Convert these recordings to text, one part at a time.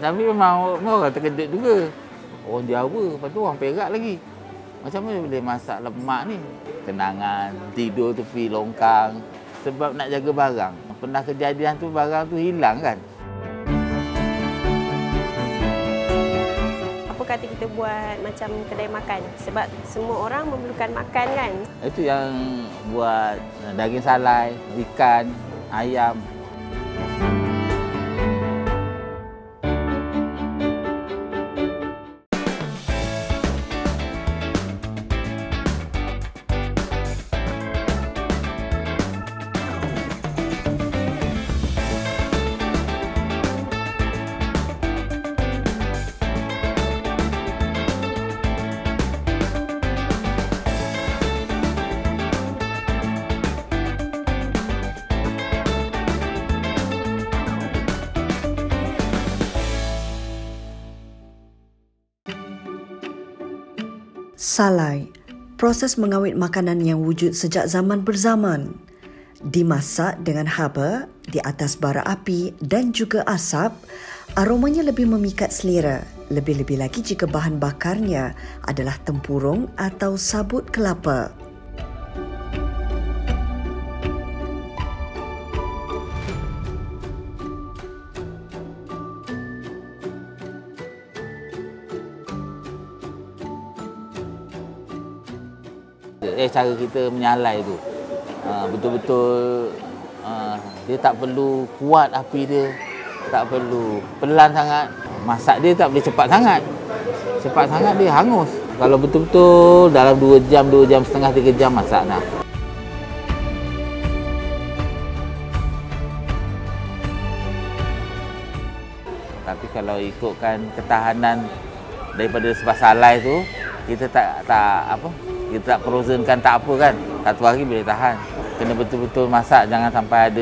Tapi memang orang terkejut juga. Orang Jawa, lepas tu orang Perak lagi. Macam mana boleh masak lemak ni? Kenangan, tidur tepi longkang. Sebab nak jaga barang. Pernah kejadian tu barang tu hilang kan? Apa kata kita buat macam kedai makan? Sebab semua orang memerlukan makan kan? Itu yang buat daging salai, ikan, ayam. Salai, proses mengawet makanan yang wujud sejak zaman berzaman. Dimasak dengan haba di atas bara api dan juga asap, aromanya lebih memikat selera. Lebih-lebih lagi jika bahan bakarnya adalah tempurung atau sabut kelapa. Cara kita menyalai tu betul-betul dia tak perlu kuat api dia, tak perlu pelan sangat. Masak dia tak boleh cepat sangat. Cepat sangat dia hangus. Kalau betul-betul dalam 2 jam setengah 3 jam masak dah. Tapi kalau ikutkan ketahanan daripada sebab salai tu, kita kita tak frozenkan tak apa kan. 1 hari boleh tahan. Kena betul-betul masak, jangan sampai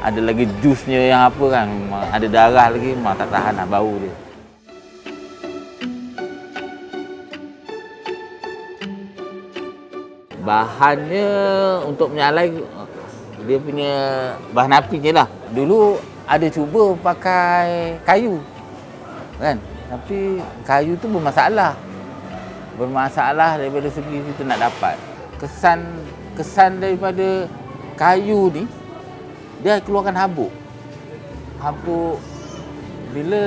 ada lagi jusnya yang apa kan. Ada darah lagi, tak tahan lah bau dia. Bahannya untuk menyalai, dia punya bahan apinya lah. Dulu ada cuba pakai kayu kan. Tapi kayu tu bermasalah daripada segi kita nak dapat kesan daripada kayu ni, dia keluarkan habuk bila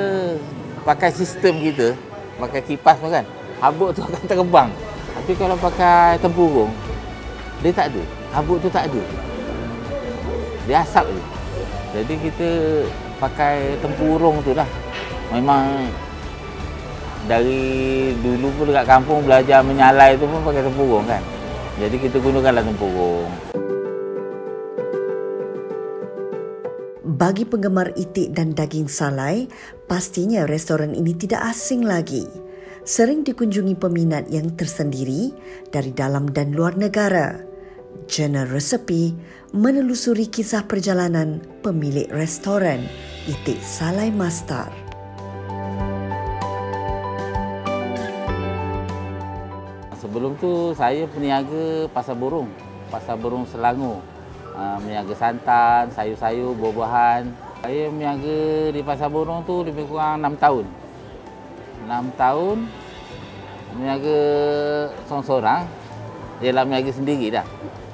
pakai sistem kita pakai kipas kan, habuk tu akan terbang. Tapi kalau pakai tempurung, dia tak ada, habuk tu tak ada, dia asap je. Jadi kita pakai tempurung tu lah. Memang dari dulu pun dekat kampung belajar menyalai tu pun pakai tempurung kan. Jadi kita gunakanlah tempurung. Bagi penggemar itik dan daging salai, pastinya restoran ini tidak asing lagi. Sering dikunjungi peminat yang tersendiri dari dalam dan luar negara. Jurnal Resepi menelusuri kisah perjalanan pemilik restoran Itik Salai Mastar. Sebelum tu saya peniaga Pasar Borong Selangor. Meniaga santan, sayur-sayur, buah-buahan. Saya meniaga di Pasar Borong tu lebih kurang 6 tahun. 6 tahun meniaga seorang-seorang. Ialah meniaga sendiri dah.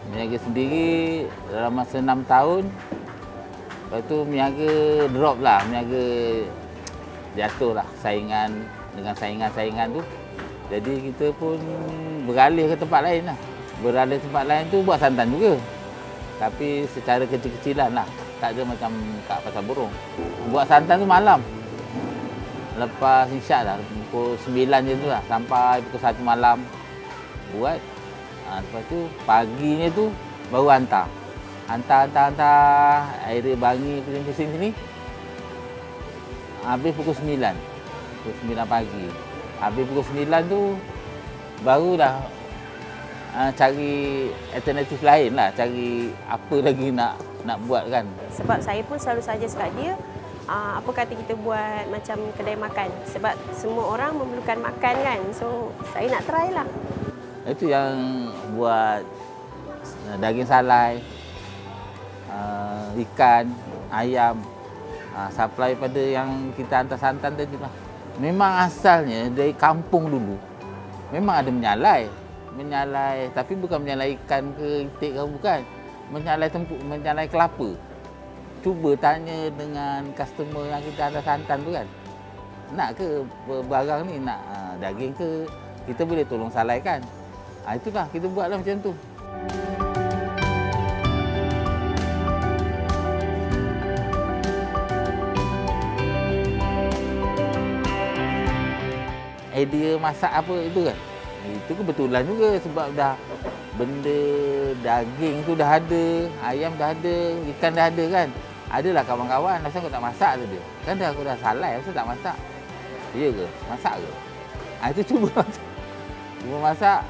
Meniaga sendiri dalam masa 6 tahun. Lepas tu meniaga drop lah, meniaga jatuh lah saingan dengan saingan-saingan tu. Jadi kita pun beralih ke tempat lain lah. Beralih tempat lain tu buat santan juga. Tapi secara kecil-kecilan lah. Tak ada macam kat Pasar Borong. Buat santan tu malam. Lepas isyak dah, pukul 9 je tu lah. Sampai pukul 1 malam. Buat. Lepas tu paginya tu baru hantar. Hantar area Bangi pusing-pusing sini. Habis pukul 9. Pukul 9 pagi. Habis pukul 9 tu baru dah cari alternatif lain lah, cari apa lagi nak buat kan. Sebab saya pun selalu suggest kat dia, apa kata kita buat macam kedai makan. Sebab semua orang memerlukan makan kan. So saya nak try lah. Itu yang buat daging salai, ikan, ayam. Supply pada yang kita hantar santan tadi lah. Memang asalnya dari kampung dulu, memang ada menyalai, tapi bukan menyalai ikan ke itik ke, bukan. Menyalai kelapa. Cuba tanya dengan customer yang kita hantar santan tu kan. Nak ke barang ni, nak daging ke, kita boleh tolong salaikan. Itulah, kita buatlah macam tu. Idea masak apa itu kan, itu kebetulan juga sebab dah benda daging tu dah ada, ayam dah ada, ikan dah ada kan. Adalah kawan-kawan, asal aku tak masak tu dia. Kan dah aku dah salai, asal tak masak. Ya ke? Masak ke? Itu cuba masak. Cuba masak.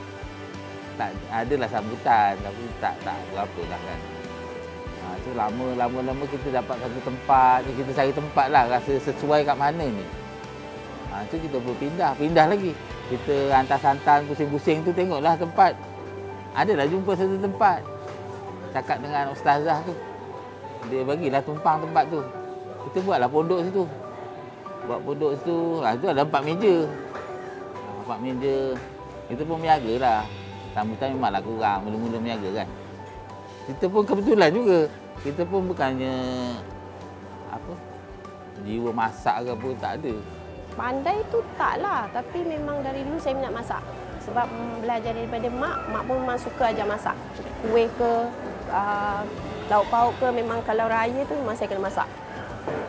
Tak adalah sambutan, tapi tak berapa dah kan. Itu lama kita dapat satu tempat, kita cari tempat lah, rasa sesuai kat mana ni. Itu kita perlu pindah lagi. Kita hantar santan pusing-pusing tu, tengoklah tempat. Adalah jumpa satu tempat. Cakap dengan ustazah tu. Dia bagilah tumpang tempat tu. Kita buatlah pondok situ. Buat pondok situ. Itu ada 4 meja. 4 meja. Kita pun berniaga lah. Sambutan memanglah kurang. Mula-mula berniaga kan. Kita pun kebetulan juga. Kita pun bukannya jiwa masak ke apa, tak ada. Pandai tu taklah, tapi memang dari dulu saya minat masak. Sebab belajar daripada mak pun memang suka ajar masak. Kuih ke, lauk pauk ke, memang kalau raya tu memang saya kena masak.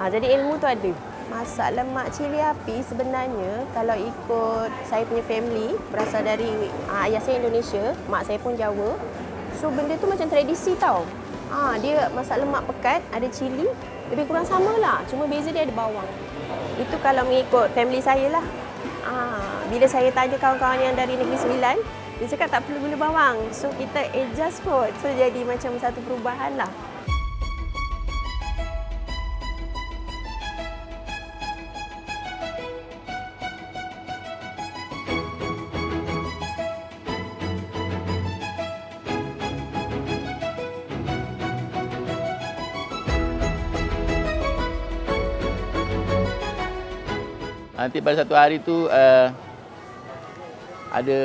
Jadi ilmu tu ada. Masak lemak cili api sebenarnya kalau ikut saya punya family, berasal dari ayah saya Indonesia, mak saya pun Jawa. So benda tu macam tradisi tau. Dia masak lemak pekat, ada cili, lebih kurang sama lah. Cuma beza dia ada bawang. Itu kalau mengikut family saya lah. Bila saya tanya kawan-kawan yang dari Negeri Sembilan, dia cakap tak perlu guna bawang. So kita adjust kot. So jadi macam satu perubahan lah. Nanti pada satu hari tu ada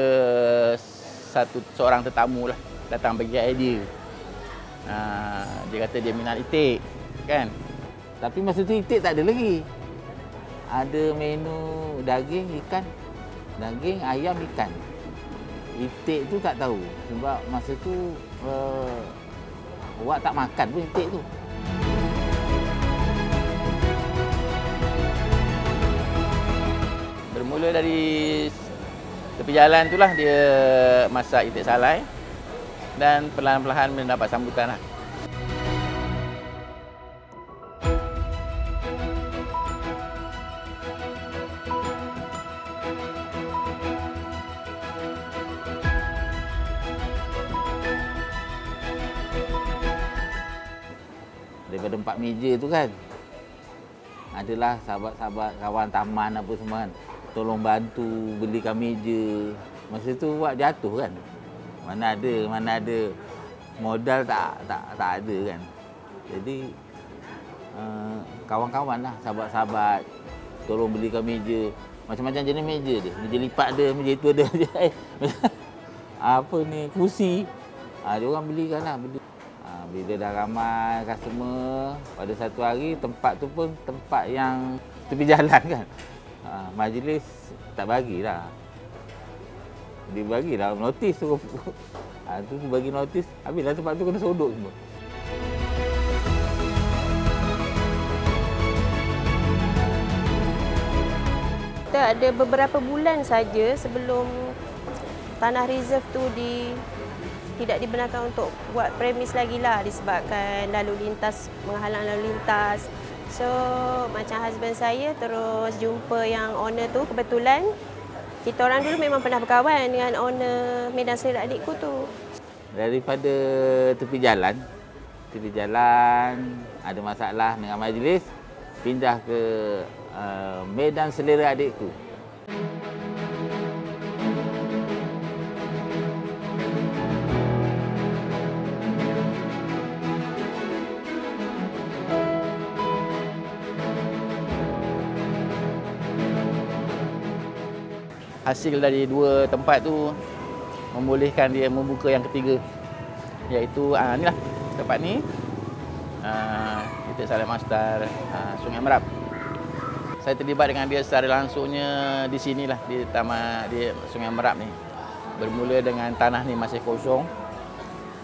seorang tetamu lah datang bagi idea. Dia kata dia minat itik, kan? Tapi masa tu itik tak ada lagi. Ada menu daging, ikan. Daging, ayam, ikan. Itik tu tak tahu. Sebab masa tu awak tak makan pun itik tu. Bermula dari tepi jalan itulah dia masak itik salai dan perlahan-lahan mendapat sambutan lah. Daripada 4 meja tu kan, adalah sahabat-sahabat kawan taman apa semua kan, tolong bantu belikan meja. Masa tu buat jatuh kan. Mana ada modal tak ada kan. Jadi kawan-kawan lah, sahabat-sahabat tolong belikan meja. Macam-macam jenis meja dia. Meja lipat ada, meja itu ada. Apa ni, kursi. Dia orang belikan lah. Bila dah ramai customer, pada satu hari tempat tu pun tempat yang tepi jalan kan. Majlis tak bagilah. Dia bagilah notis tu. Tu bagi notis, habislah tempat tu kena sodok semua. Kita ada beberapa bulan saja sebelum tanah reserve tu tidak dibenarkan untuk buat premis lagi lah disebabkan lalu lintas, menghalang lalu lintas. So macam husband saya terus jumpa yang owner tu. Kebetulan kita orang dulu memang pernah berkawan dengan owner Medan Selera adikku tu. Daripada tepi jalan ada masalah dengan majlis, pindah ke Medan Selera adikku. hasil dari dua tempat tu membolehkan dia membuka yang ketiga, iaitu inilah tempat ni, Itik Saleh Mastar, Sungai Merap. Saya terlibat dengan dia secara langsungnya di sinilah, di Taman di Sungai Merap ni. Bermula dengan tanah ni masih kosong.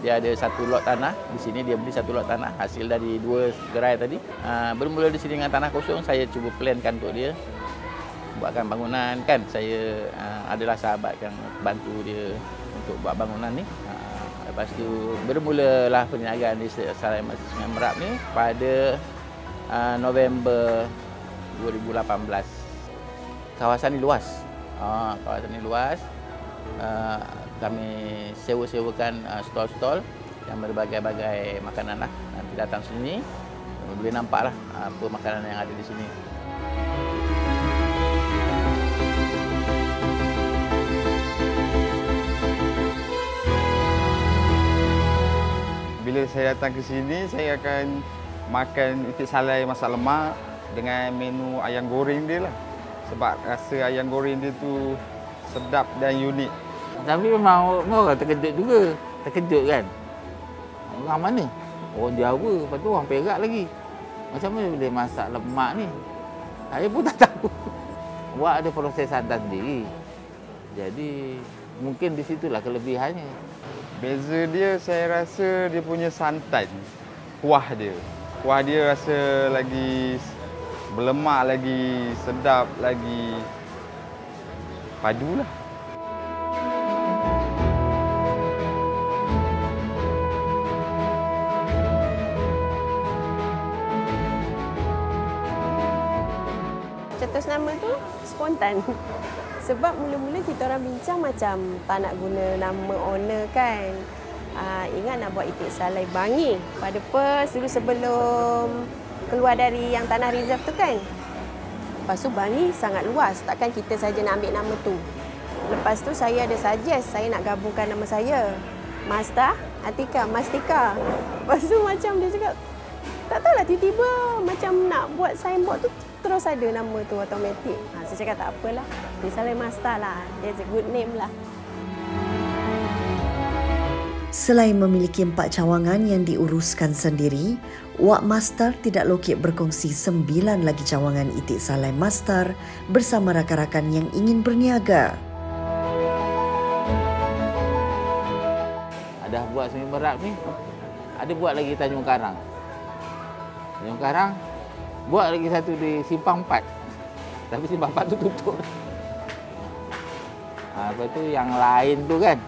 Dia ada satu lot tanah di sini, dia beli satu lot tanah hasil dari dua gerai tadi. Bermula di sini dengan tanah kosong, saya cuba plankan untuk dia buatkan bangunan kan. Saya adalah sahabat yang bantu dia untuk buat bangunan ni. Lepas tu bermulalah perniagaan di Saleh Sungai Merap ni pada November 2018. Kawasan ni luas. Kawasan ni luas. Kami sewa-sewakan stol-stol yang berbagai-bagai makanan lah. Nanti datang sini boleh nampak lah apa makanan yang ada di sini. Bila saya datang ke sini, saya akan makan Itik Saleh masak lemak dengan menu ayam goreng dia lah. Sebab rasa ayam goreng dia tu sedap dan unik. Tapi memang orang terkejut juga. Terkejut kan? Orang mana? Orang Jawa, lepas tu orang Perak lagi. Macam mana boleh masak lemak ni? Saya pun tak tahu. Wak ada proses santan sendiri. Jadi mungkin di situlah kelebihannya. Beza dia saya rasa dia punya santan. Kuah dia. Kuah dia rasa lagi berlemak, lagi sedap, lagi padulah. Cetus nama tu spontan. Sebab mula-mula kita orang bincang macam tak nak guna nama owner kan. Ingat nak buat Itik Saleh Bangi pada first dulu sebelum keluar dari yang tanah reserve tu kan. Lepas tu Bangi sangat luas, takkan kita saja nak ambil nama tu. Lepas tu saya ada suggest, saya nak gabungkan nama saya. Mastar, Atika, Mastika. Lepas tu macam dia cakap, tak tahulah tiba-tiba macam nak buat signboard tu terus ada nama tu automatik. Saya cakap tak apalah, Itik Saleh Mastar lah, that's a good name lah. Selain memiliki 4 cawangan yang diuruskan sendiri, Wak Mastar tidak lokek berkongsi 9 lagi cawangan Itik Saleh Mastar bersama rakan-rakan yang ingin berniaga. Ada buat Sungai Merap ni, ada buat lagi Tanjung Karang. Tanjung Karang, buat lagi satu di Simpang 4. Tapi Simpang 4 tu tutup. Lepas tu yang lain tu kan,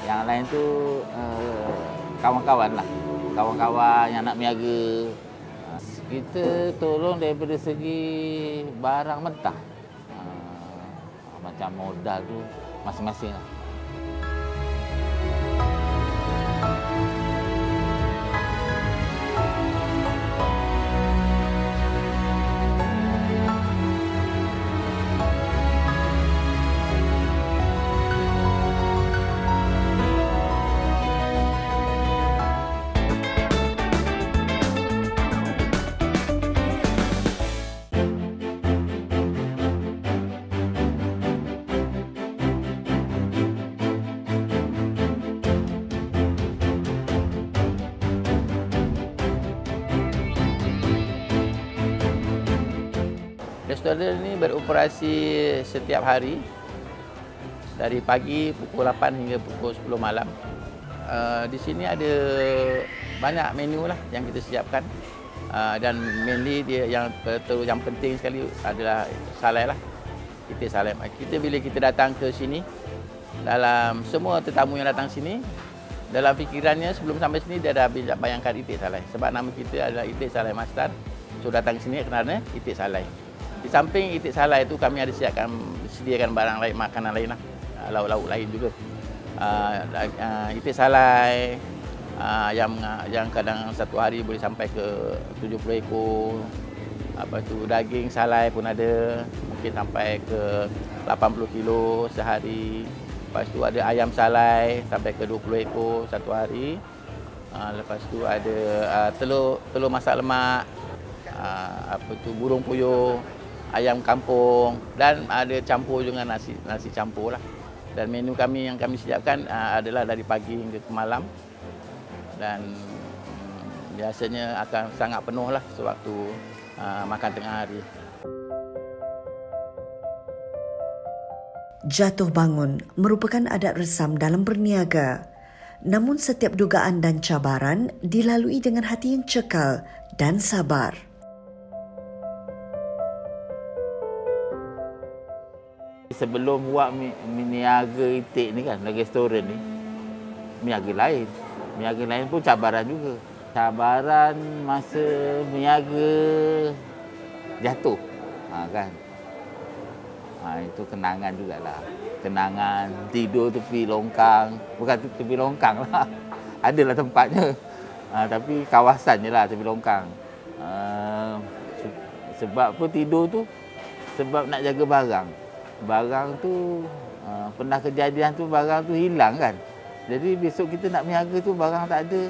yang lain tu kawan-kawan lah. Kawan-kawan yang nak berniaga. Kita tolong daripada segi barang mentah. Macam modal tu masing-masing lah. Restoran ini beroperasi setiap hari dari pagi pukul 8 hingga pukul 10 malam. Di sini ada banyak menu lah yang kita siapkan dan mainly dia yang penting sekali adalah salai lah. Itik Saleh. Kita bila kita datang ke sini, dalam semua tetamu yang datang sini, dalam fikirannya sebelum sampai sini dia dah bayangkan Itik Saleh. Sebab nama kita adalah Itik Saleh Mastar. So datang sini kerana Itik Saleh. Di samping Itik Saleh itu kami ada sediakan barang lain, makanan lain lah, lauk-lauk lain juga. Itik Saleh yang kadang satu hari boleh sampai ke 70 ekor. Apa tu daging salai pun ada, mungkin sampai ke 80 kilo sehari. Lepas tu ada ayam salai sampai ke 20 ekor satu hari. Lepas tu ada telur masak lemak, apa tu burung puyuh. ayam kampung dan ada campur dengan nasi campur lah. Dan menu kami yang kami siapkan adalah dari pagi hingga ke malam dan biasanya akan sangat penuh lah sewaktu makan tengah hari. Jatuh bangun merupakan adat resam dalam berniaga. Namun setiap dugaan dan cabaran dilalui dengan hati yang cekal dan sabar. Sebelum buat niaga itik ni kan, restoran ni, niaga lain. Niaga lain pun cabaran juga. Cabaran masa niaga jatuh. Kan. Itu kenangan jugalah. Kenangan tidur tepi longkang. Bukan tepi longkang lah. Adalah tempatnya. Tapi kawasan je lah tepi longkang. Sebab apa tidur tu? Sebab nak jaga barang. Barang tu, pernah kejadian tu barang tu hilang kan. Jadi besok kita nak berniaga tu barang tak ada.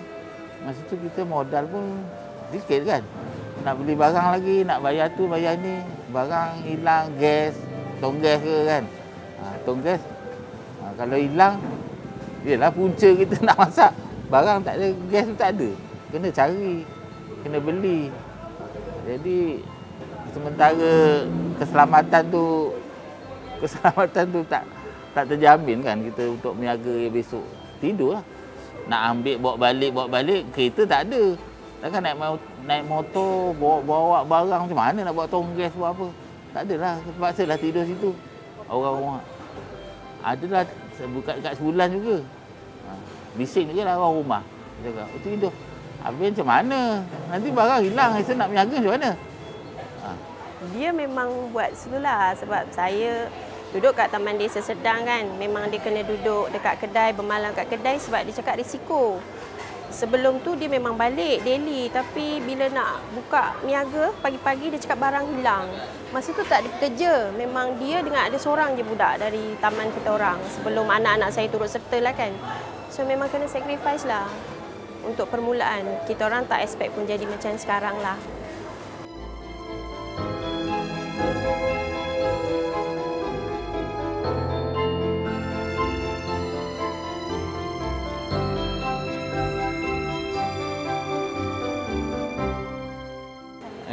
Masa tu kita modal pun sikit kan. Nak beli barang lagi, nak bayar tu, bayar ni. Barang hilang, gas. Tong gas ke kan. Tong gas. Kalau hilang, yelah punca kita nak masak. Barang tak ada, gas tu tak ada. Kena cari, kena beli. Jadi sementara keselamatan tu tak terjamin kan kita untuk berniaga besok. Tidur lah. Nak ambil bawa balik, kereta tak ada. Takkan naik motor, bawa barang macam mana nak bawa tong gas buat apa. Tak adalah, terpaksalah tidur situ. Orang rumah. Adalah buka kat sebulan juga. Bising je lah orang rumah. Dia cakap, tidur. Habis macam mana? Nanti barang hilang, esok nak berniaga macam mana? Dia memang buat selulah sebab saya duduk kat Taman Desa Serdang kan. Memang dia kena duduk dekat kedai, bermalam kat kedai sebab dia cakap risiko. Sebelum tu dia memang balik daily tapi bila nak buka niaga pagi-pagi dia cakap barang hilang. Masa tu tak ada kerja. Memang dia dengan ada seorang je budak dari taman kita orang. Sebelum anak-anak saya turut serta lah kan. So memang kena sacrifice lah. Untuk permulaan kita orang tak expect pun jadi macam sekarang lah.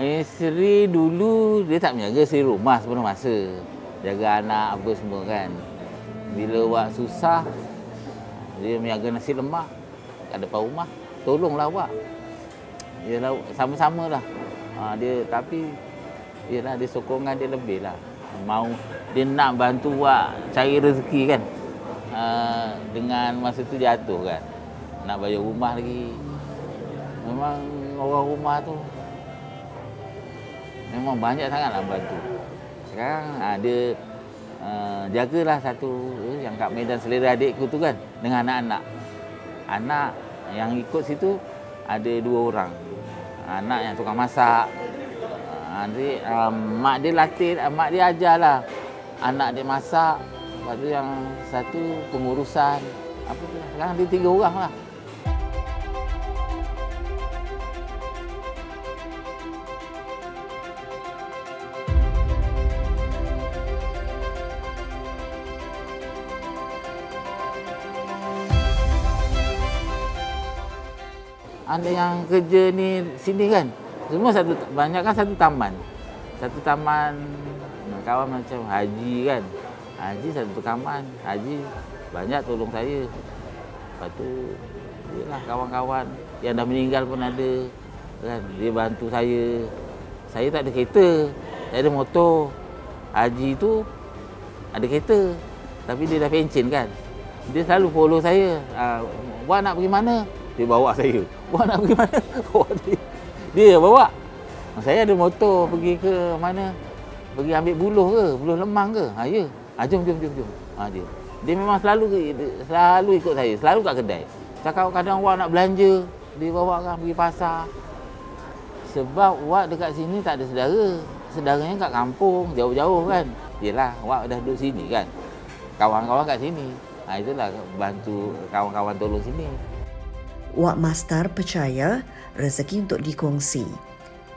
Isteri dulu dia tak berniaga, isteri rumah sebelum masa. Jaga anak apa semua kan. Bila awak susah, dia berniaga nasi lemak kat depan rumah. Tolonglah awak. Yalah sama-sama lah. Dia tapi yalah dia sokongan dia lebih lah. Mau dia nak bantu awak cari rezeki kan. Dengan masa tu jatuh kan. Nak bayar rumah lagi. Memang orang rumah tu memang banyak sangatlah bantu. Sekarang dia jagalah satu yang kat Medan selera adikku tu kan dengan anak-anak. Anak yang ikut situ ada 2 orang. Anak yang tukang masak. Nanti mak dia latih, mak dia ajarlah anak dia masak. Lepas tu yang satu pengurusan. Apa tu? Sekarang dia 3 orang lah. Ada yang kerja ni sini kan. Semua banyak kan satu taman. Satu taman kawan macam Haji kan. Haji satu taman. Haji banyak tolong saya. Lepas tu yalah kawan-kawan yang dah meninggal pun ada kan. Dia bantu saya. Saya tak ada kereta, tak ada motor. Haji tu ada kereta. Tapi dia dah pencen kan. Dia selalu follow saya. Wah nak pergi mana? Dia bawa saya. Wah nak pergi mana? Bawa dia bawa. Saya ada motor pergi ke mana? Pergi ambil buluh ke? Buluh lemang ke? Ya. Jom. Dia memang selalu ikut saya. Selalu kat kedai. Cakap kadang awak nak belanja. Dia bawa kan pergi pasar. Sebab awak dekat sini tak ada saudara. Saudaranya kat kampung. Jauh-jauh kan. Yelah awak dah duduk sini kan. Kawan-kawan kat sini. Itulah bantu kawan-kawan tolong sini. Wak Mastar percaya rezeki untuk dikongsi.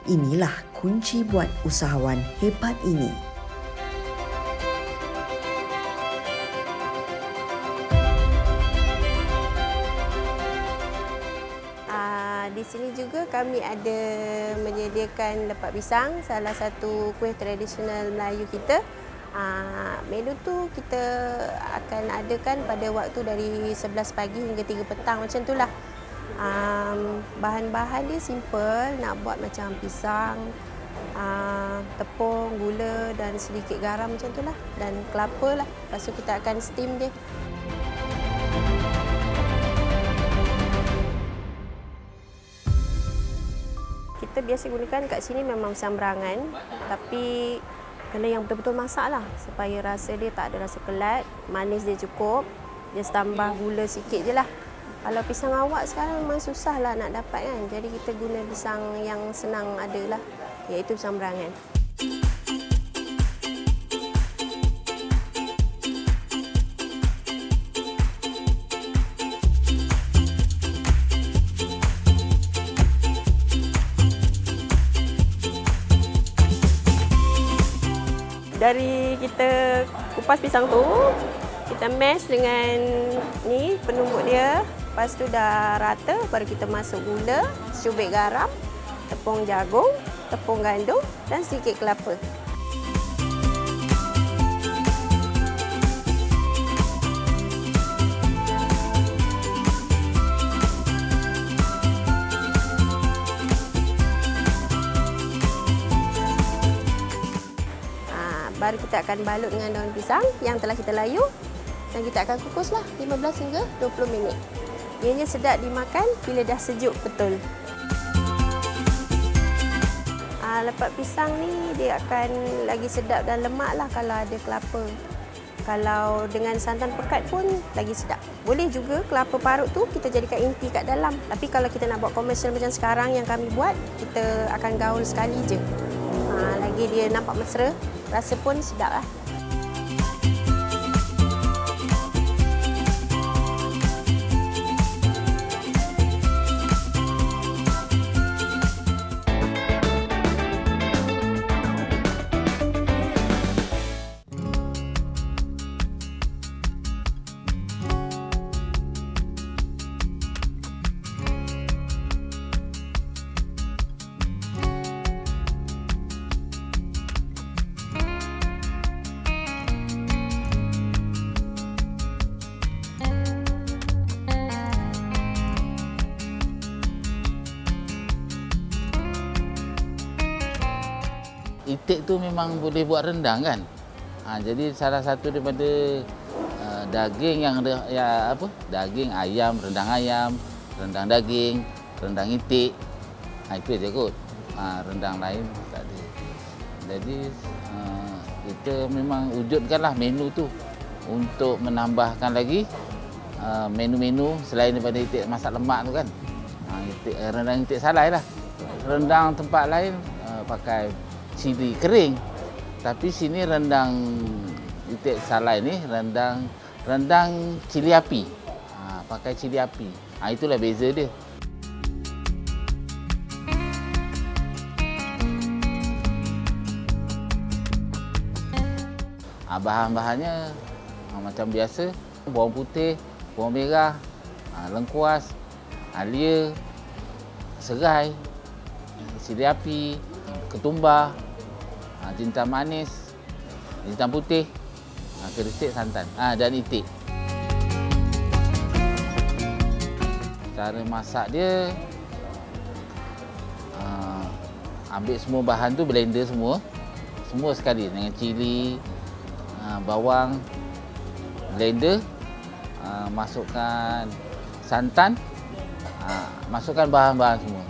Inilah kunci buat usahawan hebat ini. Di sini juga kami ada menyediakan lepak pisang, salah satu kuih tradisional Melayu kita. Menu tu kita akan adakan pada waktu dari 11 pagi hingga 3 petang macam itulah. Bahan-bahan dia simple, nak buat macam pisang, tepung, gula dan sedikit garam macam itulah, dan kelapa lah. Lepas tu kita akan steam dia. Kita biasa gunakan kat sini memang pisang berangan, tapi kena yang betul-betul masak lah supaya rasa dia tak ada rasa kelat, manis dia cukup, just tambah gula sikit je lah. Kalau pisang awak sekarang memang susah lah nak dapat kan, jadi kita guna pisang yang senang ada lah, iaitu pisang berangan. Dari kita kupas pisang tu, kita mash dengan ni penumbuk dia. Lepas tu dah rata, baru kita masuk gula, secubit garam, tepung jagung, tepung gandum dan sedikit kelapa. Baru kita akan balut dengan daun pisang yang telah kita layuh dan kita akan kukuslah 15 hingga 20 minit. Ianya sedap dimakan bila dah sejuk betul. Lepak pisang ni dia akan lagi sedap dan lemak lah kalau ada kelapa. Kalau dengan santan pekat pun lagi sedap. Boleh juga kelapa parut tu kita jadikan inti kat dalam. Tapi kalau kita nak buat komersial macam sekarang yang kami buat, kita akan gaul sekali je. Lagi dia nampak mesra, rasa pun sedap lah. Itik tu memang boleh buat rendang kan. Jadi salah satu daripada daging yang ada, ya apa? Daging ayam, rendang daging, rendang itik. Itu je kot. Rendang lain tak ada. Jadi kita memang wujudkanlah menu tu untuk menambahkan lagi menu-menu selain daripada itik masak lemak tu kan. Rendang itik salai lah. Rendang tempat lain pakai cili kering, tapi sini rendang itik salai ni rendang cili api, pakai cili api. Itulah beza dia. Bahan-bahannya macam biasa, bawang putih, bawang merah, lengkuas, alia, serai, cili api, ketumbar, jintan manis, jintan putih, kerisik, santan, dan itik. Cara masak dia, ambil semua bahan tu, blender semua sekali dengan cili, bawang, blender, masukkan santan, masukkan bahan-bahan semua.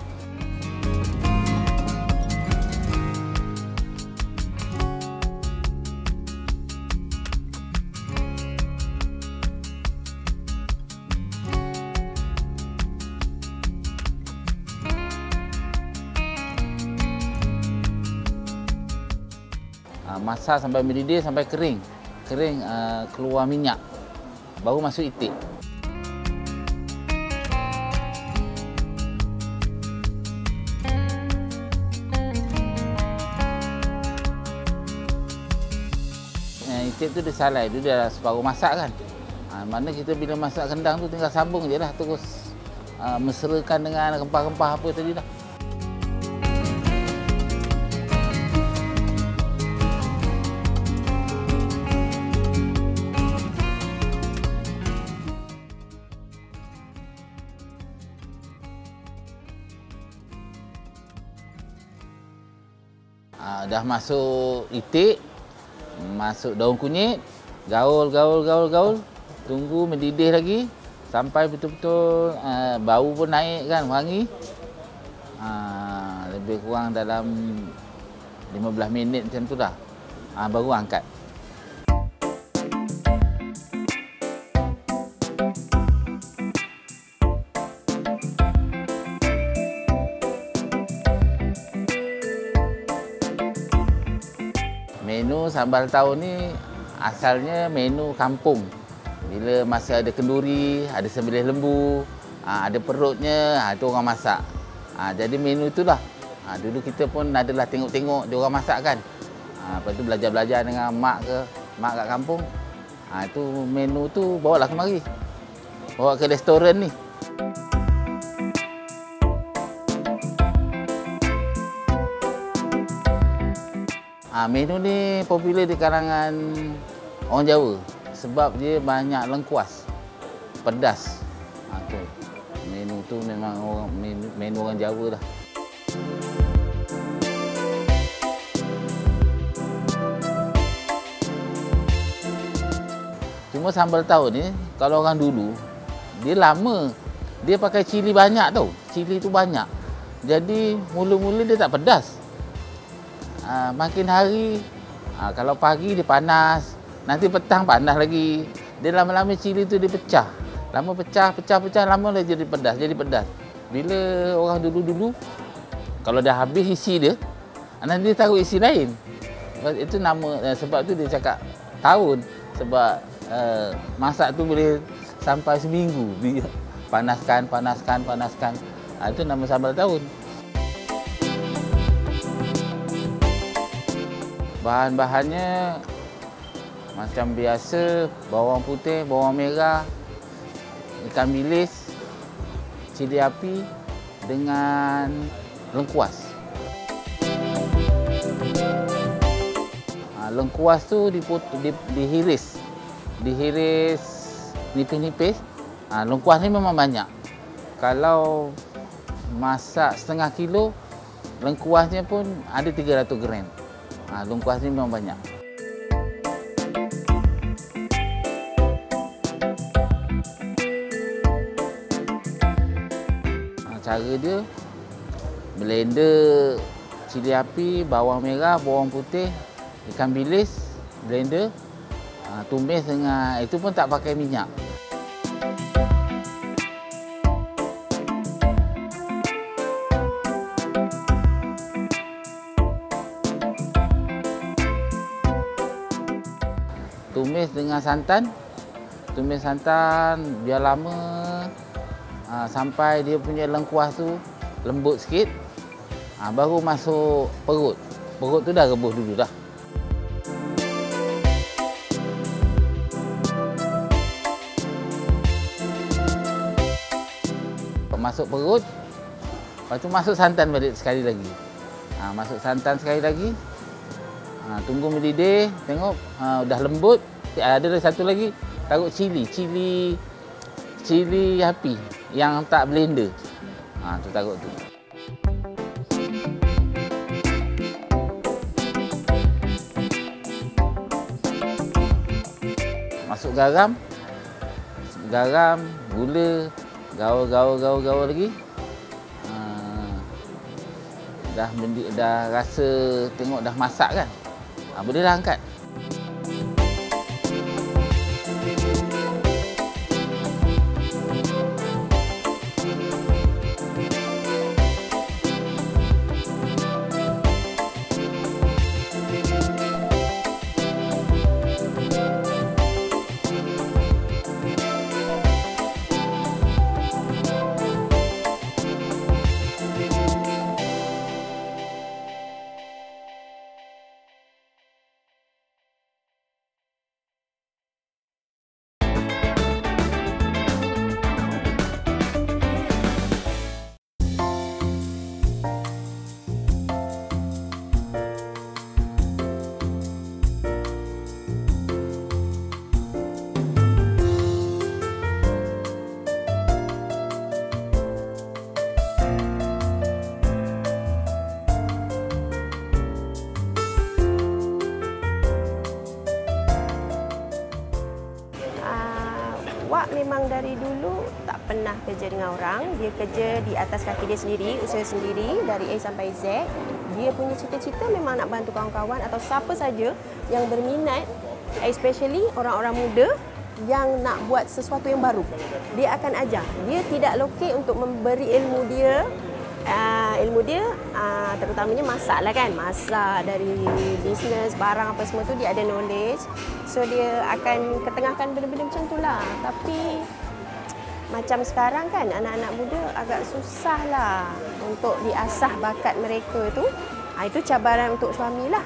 Masak sampai mendidih, sampai kering, keluar minyak, baru masuk itik. itik tu dia salai, dia dah separuh masak kan. Mana kita bila masak rendang tu tinggal sambung je lah, terus meserakan dengan rempah-rempah apa tadi dah. Dah masuk itik, masuk daun kunyit, gaul. Tunggu mendidih lagi sampai betul-betul bau pun naik kan, wangi. Lebih kurang dalam 15 minit macam tu dah. Baru angkat. Menu sambal tahu ni asalnya menu kampung. Bila masa ada kenduri, ada sembelih lembu, ada perutnya, itu orang masak. Jadi menu itulah. Dulu kita pun adalah tengok-tengok dia orang masak kan. Lepas tu belajar-belajar dengan mak kat kampung. Itu menu tu bawalah kemari. Bawa ke restoran ni. Menu ni popular di kalangan orang Jawa sebab dia banyak lengkuas, pedas. Tu. Menu tu memang menu orang Jawa dah. Cuma sambal tahu ni kalau orang dulu dia lama, dia pakai cili banyak tau. Cili tu banyak. Jadi mula-mula dia tak pedas. Makin hari, kalau pagi dia panas, nanti petang panas lagi. Dia lama-lama cili tu dia pecah. Lama pecah, lama dia jadi pedas. Bila orang dulu-dulu, kalau dah habis isi dia, nanti dia taruh isi lain. Itu nama, sebab tu dia cakap tahun. Sebab masak tu boleh sampai seminggu. Dia panaskan. Itu nama sambal tahun. Bahan-bahannya macam biasa, bawang putih, bawang merah, ikan bilis, cili api dengan lengkuas. Lengkuas tu dihiris nipis-nipis. Lengkuas ni memang banyak. Kalau masak setengah kilo, lengkuasnya pun ada 300 gram. Lengkuas ni memang banyak. Cara dia, blender cili api, bawang merah, bawang putih, ikan bilis, blender, tumis dengan, itu pun tak pakai minyak. Tumis dengan santan. Tumis santan biar lama sampai dia punya lengkuas tu lembut sikit. Baru masuk perut. Perut tu dah rebus dulu dah. Masuk perut. Lepas tu masuk santan balik sekali lagi. Masuk santan sekali lagi. Tunggu mendidih, tengok dah lembut. Ada satu lagi, taruh cili api yang tak blender. Tu taruh tu. Masuk garam, gula, gaul lagi. Dah rasa, tengok dah masak kan. Boleh dah angkat. memang dari dulu tak pernah kerja dengan orang. Dia kerja di atas kaki dia sendiri, usaha sendiri dari A sampai Z. Dia punya cita-cita memang nak bantu kawan-kawan atau siapa saja yang berminat, especially orang-orang muda yang nak buat sesuatu yang baru. Dia akan ajar. Dia tidak lokek untuk memberi ilmu dia. Terutamanya masak lah kan. Masak dari bisnes, barang apa semua tu dia ada knowledge. So dia akan ketengahkan benda-benda macam tu lah. Tapi macam sekarang kan anak-anak muda agak susah lah untuk diasah bakat mereka tu. Itu cabaran untuk suami lah.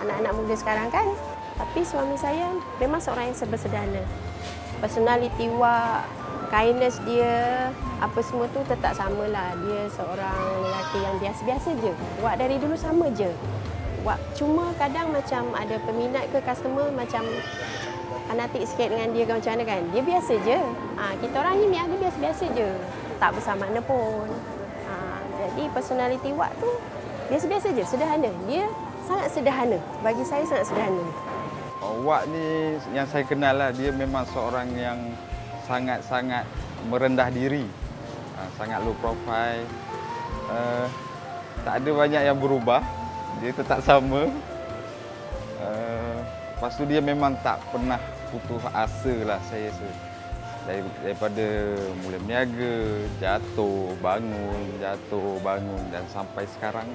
Anak-anak muda sekarang kan. Tapi suami saya memang seorang yang serba sederhana. Personality kindness dia, apa semua tu tetap sama lah. Dia seorang lelaki yang biasa-biasa je. Buat dari dulu sama je. Cuma kadang macam ada peminat ke customer macam fanatik sikit dengan dia ke macam mana kan. Dia biasa je. Kita orang ni dia biasa-biasa je. Tak besar makna pun. Jadi personality Wak tu biasa-biasa je, sederhana. Dia sangat sederhana. Bagi saya sangat sederhana. Wak ni yang saya kenal lah, dia memang seorang yang sangat-sangat merendah diri. Sangat low profile. Tak ada banyak yang berubah. Dia tetap sama. Lepas tu dia memang tak pernah putus asa lah saya rasa. Daripada mula berniaga, jatuh, bangun dan sampai sekarang.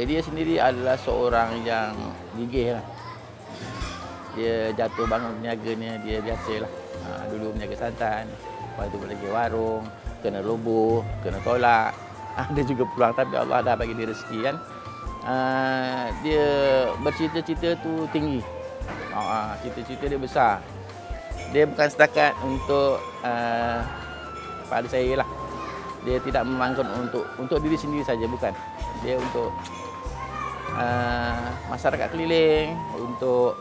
Dia sendiri adalah seorang yang gigih lah. Dia jatuh bangun berniaganya, dia biasalah. Dulu berniaga santan, lepas tu berniaga warung, kena roboh, kena tolak. Ada juga peluang tapi Allah dah bagi dia rezeki kan. Dia bercita-cita tu tinggi. Cita-cita dia besar. Dia bukan setakat untuk pada saya lah. Dia tidak memangkan untuk diri sendiri saja, bukan. Dia untuk masyarakat keliling, untuk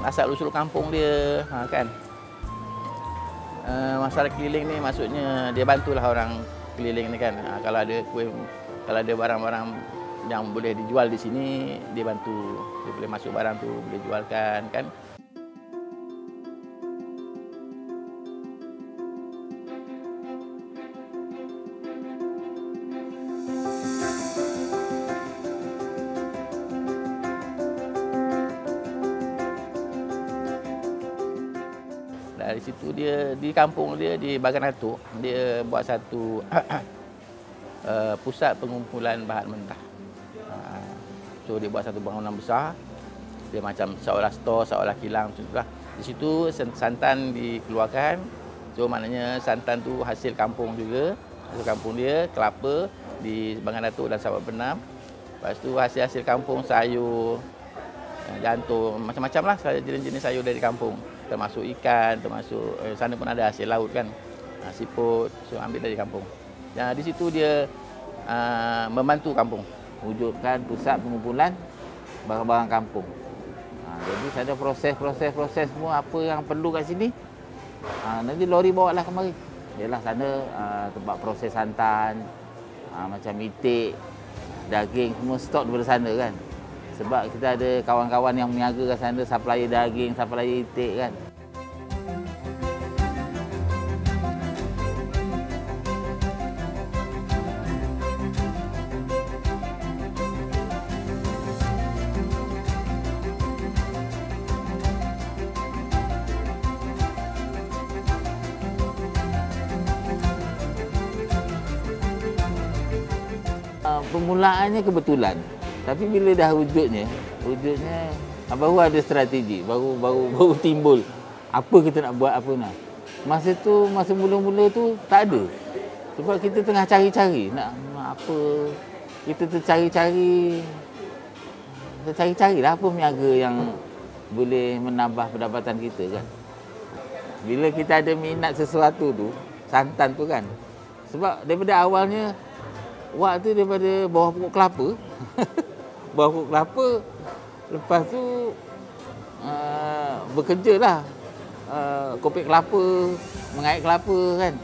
asal-usul kampung dia, kan. Masyarakat keliling ni maksudnya dia bantulah orang keliling ni kan. Kalau ada barang-barang yang boleh dijual di sini, dia bantu. Dia boleh masuk barang tu, boleh jualkan kan. Dari situ dia di kampung dia di Bagan Datuk, dia buat satu pusat pengumpulan bahan mentah. So dia buat satu bangunan besar. Dia macam seolah store, seolah kilang macam itulah. Di situ santan dikeluarkan. So maknanya santan tu hasil kampung juga. Hasil kampung dia kelapa di Bagan Datuk dan Sabak Bernam. Lepas tu hasil-hasil kampung sayur, jantung, macam-macam lah jenis-jenis sayur dari kampung. Termasuk ikan, termasuk sana pun ada hasil laut kan, siput, so ambil dari kampung. Di situ dia membantu kampung, wujudkan pusat pengumpulan barang-barang kampung. Jadi ada proses semua apa yang perlu kat sini. Nanti lori bawa lah kemari. Yalah sana tempat proses santan, macam itik, daging semua stok daripada sana kan. Sebab kita ada kawan-kawan yang berniaga kat sana, supplier daging, supplier itik kan. Permulaannya kebetulan. Tapi bila dah wujudnya baru ada strategi, baru timbul apa kita nak buat apa nak. Masa mula-mula tu tak ada. Sebab kita tengah cari-cari nak apa. Kita tercari-carilah apa peniaga yang boleh menambah pendapatan kita kan. Bila kita ada minat sesuatu tu, santan tu kan. Sebab daripada awalnya wak tu daripada bawah pokok kelapa. Bawah pokok kelapa. Lepas tu bekerja lah. Kopek kelapa, mengait kelapa kan.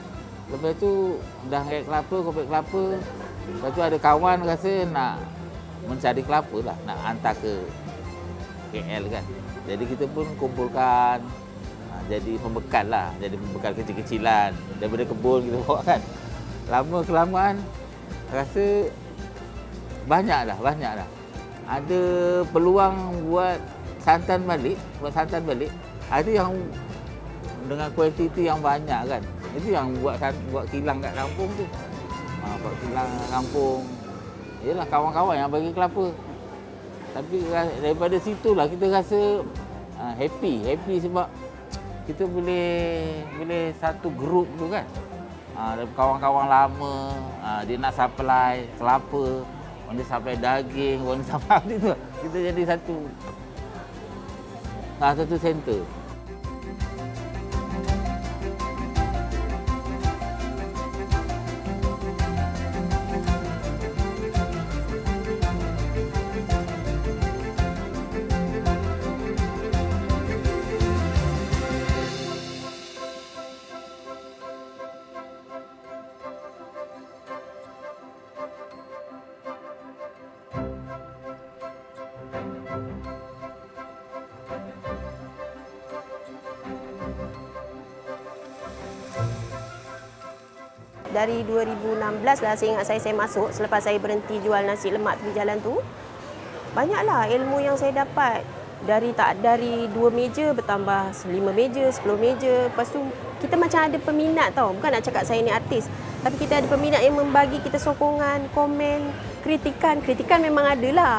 Lepas tu dah ngait kelapa, kopek kelapa. Lepas tu ada kawan rasa nak mencari kelapa lah, nak hantar ke KL kan. Jadi kita pun kumpulkan, jadi pembekal lah, jadi pembekal kecil-kecilan daripada kebun kita bawa kan. Lama kelamaan rasa banyak dah. Ada peluang buat santan balik. Ada yang dengan kuantiti yang banyak kan. Itu yang buat kilang kat kampung tu. Buat kilang kampung. Yalah kawan-kawan yang bagi kelapa. Tapi daripada situlah kita rasa happy sebab kita boleh satu grup tu kan. Kawan-kawan lama, dia nak supply kelapa, orang dia supply daging, orang dia supply tu. Kita jadi satu center. Dari 2016 lah saya ingat saya masuk selepas saya berhenti jual nasi lemak tepi jalan tu. Banyaklah ilmu yang saya dapat. Dari 2 meja bertambah 5 meja, 10 meja. Lepas tu kita macam ada peminat tau. Bukan nak cakap saya ni artis. Tapi kita ada peminat yang membagi kita sokongan, komen, kritikan. Kritikan memang ada lah.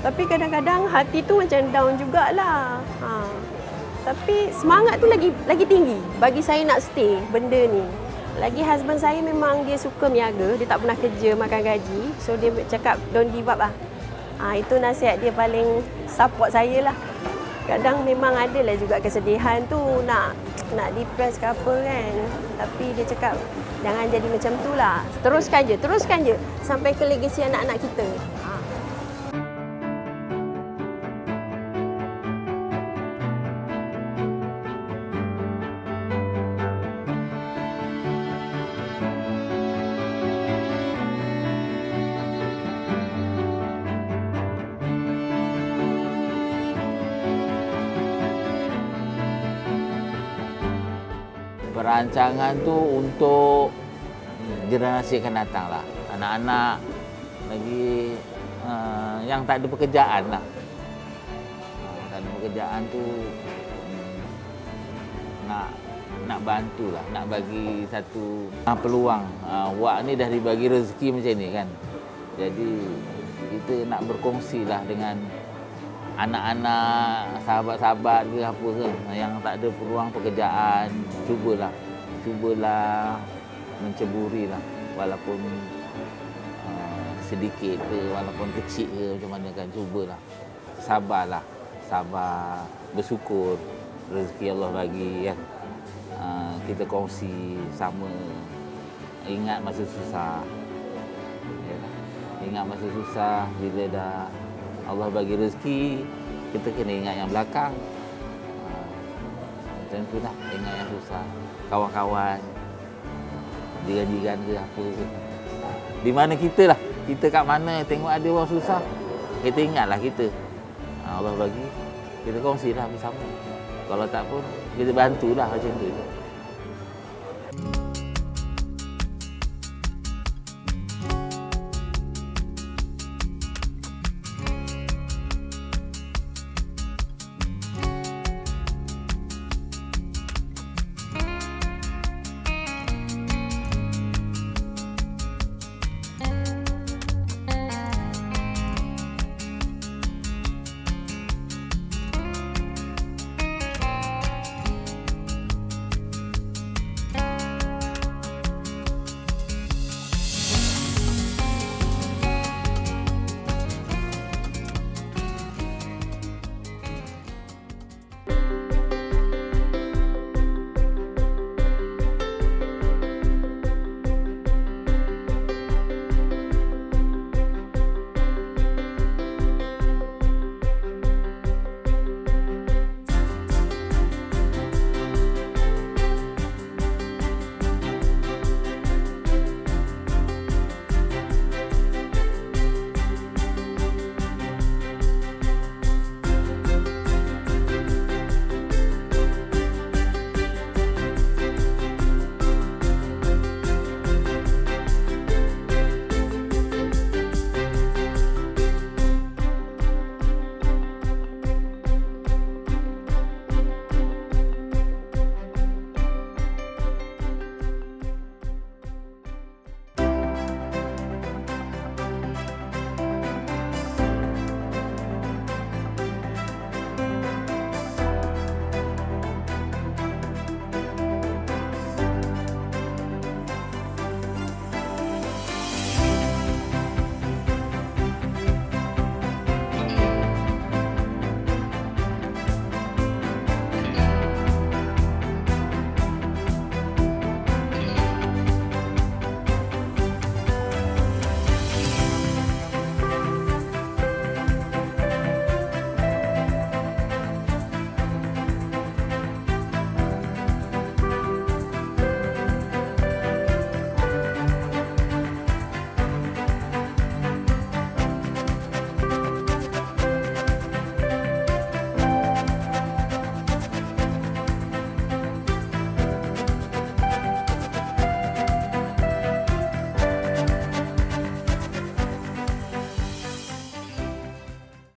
Tapi kadang-kadang hati tu macam down jugalah. Tapi semangat tu lagi tinggi bagi saya nak stay benda ni. Lagi husband saya memang dia suka niaga, dia tak pernah kerja makan gaji. So dia cakap don't give up lah. Itu nasihat dia paling support saya lah. Kadang memang ada lah juga kesedihan tu nak depress ke apa kan. Tapi dia cakap jangan jadi macam tu lah. Teruskan je sampai ke legasi anak-anak kita. Perancangan tu untuk generasi akan datang lah. Anak-anak lagi yang tak ada pekerjaan lah. Tak ada pekerjaan tu nak bantu lah, nak bagi satu peluang. Wak ni dah dibagi rezeki macam ni kan. Jadi kita nak berkongsi lah dengan anak-anak, sahabat-sahabat ke apa ke yang tak ada peluang pekerjaan, cubalah menceburi lah, walaupun sedikit ke, walaupun kecil ke, macam mana kan, cubalah, sabar, bersyukur rezeki Allah bagi kan. Kita kongsi sama, ingat masa susah, ingat masa susah. Bila dah Allah bagi rezeki, kita kena ingat yang belakang. Macam tu lah, ingat yang susah. Kawan-kawan, jiran-jiran ke apa ke. Di mana kita lah, kita kat mana tengok ada orang susah, kita ingatlah kita. Allah bagi, kita kongsilah bersama. Kalau tak pun, kita bantulah macam tu.